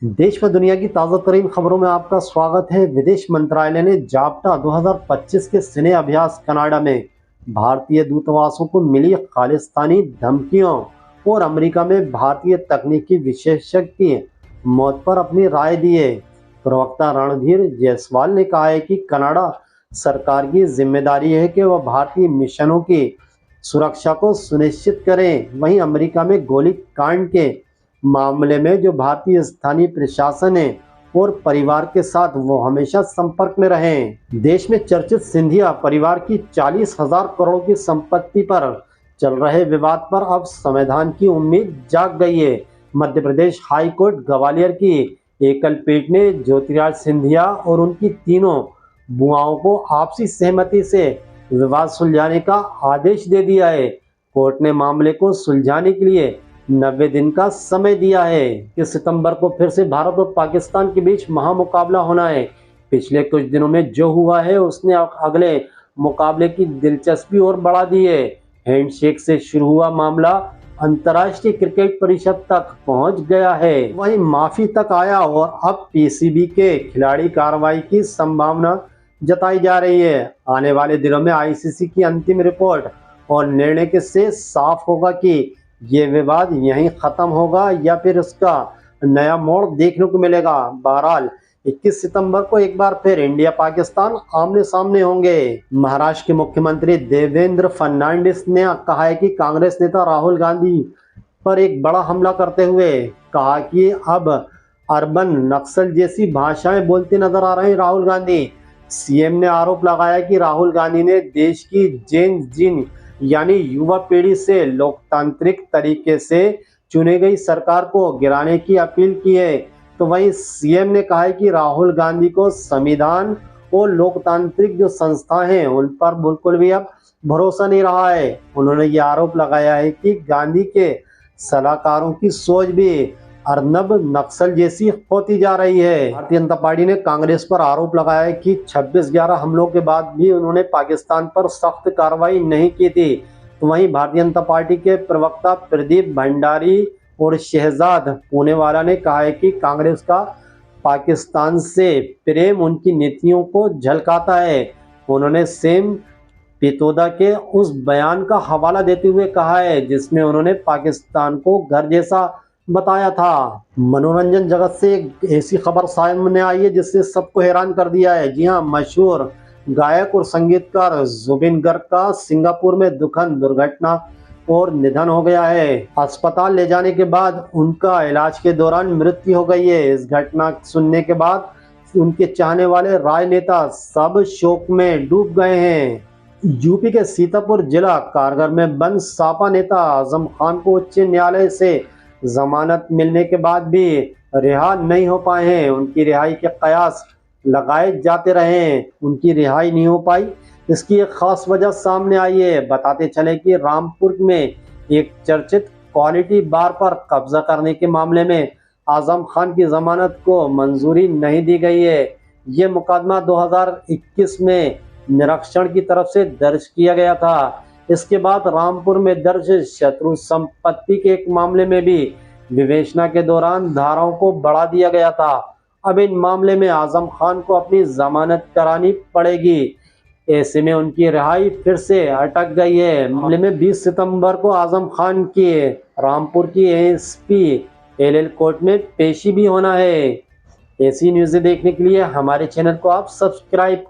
देश व दुनिया की ताज़ा तरीन खबरों में आपका स्वागत है। विदेश मंत्रालय ने जाप्टा 2025 के सिने अभ्यास कनाडा में भारतीय दूतावासों को मिली खालिस्तानी धमकियों और अमेरिका में भारतीय तकनीकी विशेषज्ञ की मौत पर अपनी राय दी है। प्रवक्ता रणधीर जायसवाल ने कहा है कि कनाडा सरकार की जिम्मेदारी है कि वह भारतीय मिशनों की सुरक्षा को सुनिश्चित करें। वहीं अमेरिका में गोलीकांड के मामले में जो भारतीय स्थानीय प्रशासन है और परिवार के साथ वो हमेशा संपर्क में रहे। देश में चर्चित सिंधिया परिवार की 40,000 करोड़ की संपत्ति पर चल रहे विवाद पर अब समाधान की उम्मीद जाग गई है। मध्य प्रदेश हाई कोर्ट ग्वालियर की एकल पीठ ने ज्योतिराज सिंधिया और उनकी तीनों बुआओं को आपसी सहमति से विवाद सुलझाने का आदेश दे दिया है। कोर्ट ने मामले को सुलझाने के लिए 90 दिन का समय दिया है। कि सितंबर को फिर से भारत और पाकिस्तान के बीच महामुकाबला होना है। पिछले कुछ दिनों में जो हुआ है उसने अगले मुकाबले की दिलचस्पी और बढ़ा दी है। हैंडशेक से शुरू हुआ मामला अंतर्राष्ट्रीय क्रिकेट परिषद तक पहुंच गया है, वहीं माफी तक आया और अब पीसीबी के खिलाड़ी कार्रवाई की संभावना जताई जा रही है। आने वाले दिनों में आईसीसी की अंतिम रिपोर्ट और निर्णय के से साफ होगा कि ये विवाद यहीं खत्म होगा या फिर उसका नया मोड़ देखने को मिलेगा। बहरहाल 21 सितंबर को एक बार फिर इंडिया पाकिस्तान आमने सामने होंगे। महाराष्ट्र के मुख्यमंत्री देवेंद्र फडणवीस ने कहा है कि कांग्रेस नेता राहुल गांधी पर एक बड़ा हमला करते हुए कहा कि अब अर्बन नक्सल जैसी भाषाएं बोलते नजर आ रहे हैं राहुल गांधी। सीएम ने आरोप लगाया कि राहुल गांधी ने देश की जेन जिन यानी युवा पीढ़ी से लोकतांत्रिक तरीके से चुनी गई सरकार को गिराने की अपील की है। तो वहीं सीएम ने कहा है कि राहुल गांधी को संविधान और लोकतांत्रिक जो संस्थाएं हैं उन पर बिल्कुल भी अब भरोसा नहीं रहा है। उन्होंने ये आरोप लगाया है कि गांधी के सलाहकारों की सोच भी अर्नब नक्सल जैसी होती जा रही है। भारतीय जनता पार्टी ने कांग्रेस पर आरोप लगाया है कि 26/11 हमलों के बाद भी उन्होंने पाकिस्तान पर सख्त कार्रवाई नहीं की थी। तो वहीं भारतीय जनता पार्टी के प्रवक्ता प्रदीप भंडारी और शहजाद पूनेवाला ने कहा है कि कांग्रेस का पाकिस्तान से प्रेम उनकी नीतियों को झलकाता है। उन्होंने सेम पितोदा के उस बयान का हवाला देते हुए कहा है जिसमें उन्होंने पाकिस्तान को घर जैसा बताया था। मनोरंजन जगत से एक ऐसी खबर सामने आई है जिससे सबको हैरान कर दिया है। जी हाँ, मशहूर गायक और संगीतकार जुबिन गर्ग का सिंगापुर में दुखद दुर्घटना और निधन हो गया है। अस्पताल ले जाने के बाद उनका इलाज के दौरान मृत्यु हो गई है। इस घटना सुनने के बाद उनके चाहने वाले राजनेता सब शोक में डूब गए हैं। यूपी के सीतापुर जिला कारगर में बंद सापा नेता आजम खान को उच्च न्यायालय से जमानत मिलने के बाद भी रिहा नहीं हो पाए हैं। उनकी रिहाई के कयास लगाए जाते रहे हैं, उनकी रिहाई नहीं हो पाई। इसकी एक खास वजह सामने आई है। बताते चले कि रामपुर में एक चर्चित क्वालिटी बार पर कब्जा करने के मामले में आजम खान की जमानत को मंजूरी नहीं दी गई है। ये मुकदमा 2021 में निरीक्षण की तरफ से दर्ज किया गया था। इसके बाद रामपुर में दर्ज शत्रु संपत्ति के एक मामले में भी विवेचना के दौरान धाराओं को बढ़ा दिया गया था। अब इन मामले में आजम खान को अपनी जमानत करानी पड़ेगी। ऐसे में उनकी रिहाई फिर से अटक गई है। मामले में 20 सितंबर को आजम खान की रामपुर की एसपी एलएल कोर्ट में पेशी भी होना है। ऐसी न्यूज़ें देखने के लिए हमारे चैनल को आप सब्सक्राइब